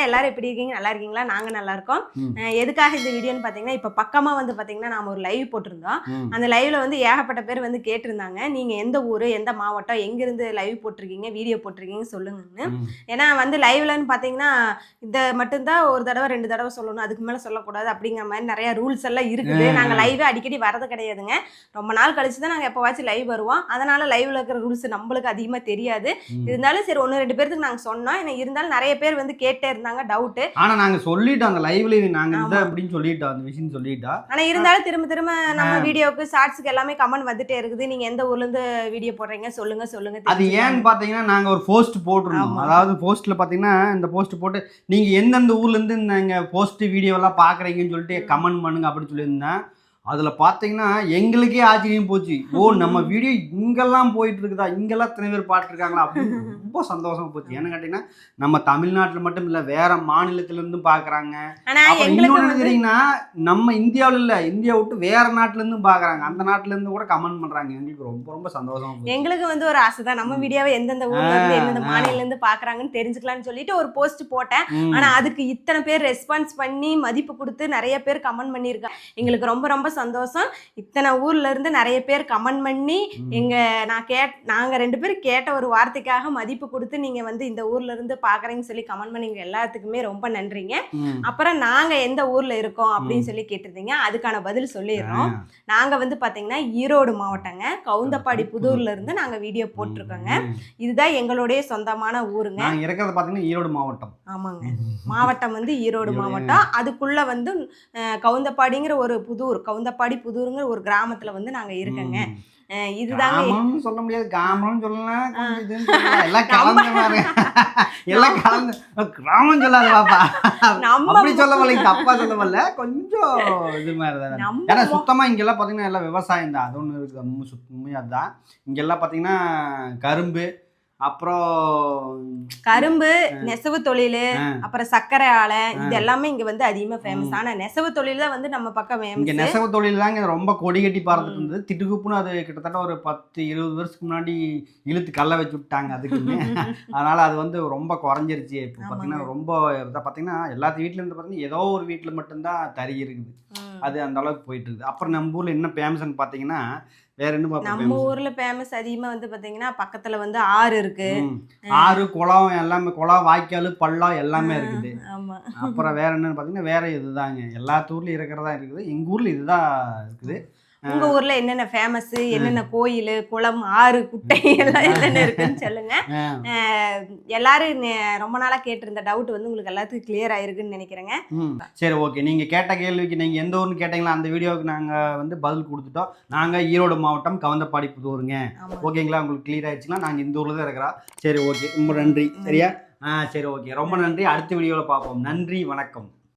எல்லாரும் எப்படி இருக்கீங்க? நல்லா இருக்கீங்களா? நாங்க நல்லா இருக்கோம். எதுக்காக இந்த வீடியோன்னு பாத்தீங்கன்னா, இப்ப பக்கமா வந்து பாத்தீங்கன்னா நாம ஒரு லைவ் போட்டிருந்தோம். அந்த லைவ்ல வந்து ஏகப்பட்ட பேர் வந்து கேட்டிருந்தாங்க, நீங்க எந்த ஊரு, எந்த மாவட்டம், எங்க இருந்து லைவ் போட்டிருக்கீங்க, வீடியோ போட்டிருக்கீங்க சொல்லுங்கன்னு. ஏன்னா வந்து லைவ்லன்னு பாத்தீங்கன்னா இத மட்டும்தான் ஒரு தடவை 2 தடவை சொல்லணும், அதுக்கு மேல சொல்லக்கூடாது அப்படிங்கிற மாதிரி நிறைய ரூல்ஸ் எல்லாம் இருக்குது. நாங்க லைவ் அடிக்கடி வரது கிடையாதுங்க. ரொம்ப நாள் கழிச்சு தான் நாங்க எப்பவாச்சும் லைவ் வருவோம். அதனால லைவ்ல இருக்கிற ரூல்ஸ் நம்மளுக்கு அதிகமா தெரியாது. இருந்தாலும் சரி 1-2 பேருக்கு நாங்க சொன்னோம். இருந்தாலும் நிறைய பேர் வந்து கேட்டே இருந்தாங்க டவுட். ஆனா நாங்க சொல்லிட்டோம் அந்த லைவ்ல நாங்க இந்த அப்படின்னு சொல்லிட்டோம், அந்த விஷயம் சொல்லிட்டோம். ஆனா இருந்தாலும் திரும்ப நம்ம வீடியோக்கு ஷார்ட்ஸ்க்கு எல்லாமே கமெண்ட் வந்துட்டே இருக்குது. நீங்க எந்த ஊர்ல இருந்து வீடியோ போடுறீங்க சொல்லுங்க. அது ஏன்னு பாத்தீங்கன்னா நாங்க ஒரு போஸ்ட் போட்டிருந்தோம். அதாவது போஸ்ட்ல பாத்தீங்கன்னா இந்த போஸ்ட் போட்டு நீங்க எந்தெந்த ஊர்ல இருந்து நீங்க போஸ்ட் வீடியோ எல்லாம் பாக்குறீங்கன்னு சொல்லிட்டு கமெண்ட் பண்ணுங்க அப்படின்னு சொல்லியிருந்தேன். அதுல பாத்தீங்கன்னா எங்களுக்கே ஆச்சரியம் போச்சு. ஓ நம்ம வீடியோ இங்கெல்லாம் போயிட்டு இருக்குதா, இங்கெல்லாம் இத்தனை பேர் பாத்துருக்காங்களா அப்படின்னு ரொம்ப சந்தோஷமா போச்சு. ஏன்னு கேட்டீங்கன்னா நம்ம தமிழ்நாட்டுல மட்டும் இல்ல, வேற மாநிலத்துல இருந்தும் பாக்குறாங்க. இன்னொன்னு தெரியுங்கன்னா நம்ம இந்தியாவில இல்ல, இந்தியா விட்டு வேற நாட்டுல இருந்தும் பாக்குறாங்க. அந்த நாட்டுல இருந்து கூட கமெண்ட் பண்றாங்க. எங்களுக்கு ரொம்ப ரொம்ப சந்தோஷமா போச்சு. எங்களுக்கு வந்து ஒரு ஆசைதான், நம்ம வீடியோவை எந்தெந்த ஊர்ல இருந்து எந்தெந்த மாநில இருந்து பாக்குறாங்கன்னு தெரிஞ்சுக்கலாம்னு சொல்லிட்டு ஒரு போஸ்ட் போட்டேன். ஆனா அதுக்கு இத்தனை பேர் ரெஸ்பான்ஸ் பண்ணி மதிப்பு கொடுத்து நிறைய பேர் கமெண்ட் பண்ணியிருக்காங்க. எங்களுக்கு ரொம்ப ரொம்ப சந்தோஷம். இத்தனை ஊர்ல இருந்து நிறைய பேர் கமெண்ட் பண்ணி நாங்க 2 பேரும் கேட்ட ஒரு வார்த்தைக்காக மதிப்பு கொடுத்து நீங்க வந்து இந்த ஊர்ல இருந்து பாக்குறீங்கன்னு சொல்லி கமெண்ட் பண்ணீங்க. எல்லாத்துக்குமே ரொம்ப நன்றிங்க. அப்புறம் நாங்க எந்த ஊர்ல இருக்கோம் அப்படின்னு சொல்லி கேட்டிருந்தீங்க. அதுக்கான பதில் சொல்லிடுறோம். நாங்க வந்து பாத்தீங்கன்னா ஈரோடு மாவட்டங்க, கவுந்தப்பாடி புதூர்ல இருந்து நாங்க வீடியோ போட்டிருக்கோங்க. இதுதான் எங்களுடைய சொந்தமான ஊருங்க. நாங்க இருக்கிறது பாத்தீங்கன்னா ஈரோடு மாவட்டம். ஆமாங்க, மாவட்டம் வந்து ஈரோடு மாவட்டம். அதுக்குள்ள வந்து கவுந்தப்பாடிங்கிற ஒரு புதூர், கவுந்தப்பாடி புதூருங்கிற ஒரு கிராமத்துல வந்து நாங்க இருக்கங்க. இதுதாங்க சொல்ல முடியாது, கிராமம் சொல்லலாம், எல்லாம் கலந்து எல்லாம் கலந்து கிராமம் சொல்லாது பாப்பா. அப்படி சொல்ல வரல, தப்பா சொல்ல வரல, கொஞ்சம் இது மாதிரிதான். ஏன்னா சுத்தமா இங்கெல்லாம் பாத்தீங்கன்னா எல்லாம் விவசாயம் தான். அது ஒண்ணு இருக்குது, சுத்தமே அதுதான். இங்கெல்லாம் பாத்தீங்கன்னா கரும்பு, அப்புறம் கரும்பு, நெசவு தொழில், அப்புறம் சர்க்கரை ஆலை, இது எல்லாமே இங்க வந்து அதிகமா ஃபேமஸ். ஆனா நெசவு தொழில் தான் வந்து நம்ம பக்கம் இங்க நெசவு தொழில் தாங்க ரொம்ப கொடி கட்டி பறந்துட்டு இருந்தது. திட்டுக்குப்புன்னு அது கிட்டத்தட்ட ஒரு 10-20 வருஷத்துக்கு முன்னாடி இழுத்து கல்ல வச்சு விட்டாங்க அதுக்குன்னு. அதனால அது வந்து ரொம்ப குறைஞ்சிருச்சு. இப்போ பாத்தீங்கன்னா ரொம்ப பாத்தீங்கன்னா எல்லாத்து வீட்டுல இருந்து பாத்தீங்கன்னா ஏதோ ஒரு வீட்டுல மட்டும்தான் தறி இருக்குது. அது அந்த அளவுக்கு போயிட்டு இருக்குது. அப்புறம் நம்ம ஊர்ல என்ன ஃபேமஸ்ன்னு பாத்தீங்கன்னா வேற என்ன? நம்ம ஊர்ல ஃபேமஸ் அதிகமா வந்து பாத்தீங்கன்னா பக்கத்துல வந்து ஆறு இருக்கு, ஆறு, குளம், எல்லாமே குளம், வாய்க்கால், பள்ளம் எல்லாமே இருக்குது. அப்புறம் வேற என்னன்னு பாத்தீங்கன்னா வேற இதுதாங்க, எல்லா ஊர்லயும் இருக்கிறதா இருக்குது. எங்க ஊர்ல இதுதான் இருக்குது. உங்க ஊர்ல என்னென்ன ஃபேமஸ், என்னென்ன கோயில், குளம், ஆறு, குட்டை எல்லாம் என்னென்ன இருக்குன்னு சொல்லுங்க. எல்லாரும் ரொம்ப நாளா கேட்டிருந்த டவுட் வந்து உங்களுக்கு எல்லாத்துக்கும் கிளியர் ஆயிருக்குன்னு நினைக்கிறேங்க. சரி, ஓகே. நீங்க கேட்ட கேள்விக்கு நீங்க எந்த ஊர்னு கேட்டீங்களா, அந்த வீடியோவுக்கு நாங்க வந்து பதில் கொடுத்துட்டோம். நாங்க ஈரோடு மாவட்டம், கவுந்தப்பாடி புதூருங்க. ஓகேங்களா? உங்களுக்கு கிளியர் ஆயிடுச்சுன்னா நாங்க இந்த ஊர்ல தான் இருக்கிறோம். சரி, ஓகே, ரொம்ப நன்றி. சரியா? சரி, ஓகே, ரொம்ப நன்றி. அடுத்த வீடியோல பார்ப்போம். நன்றி, வணக்கம்.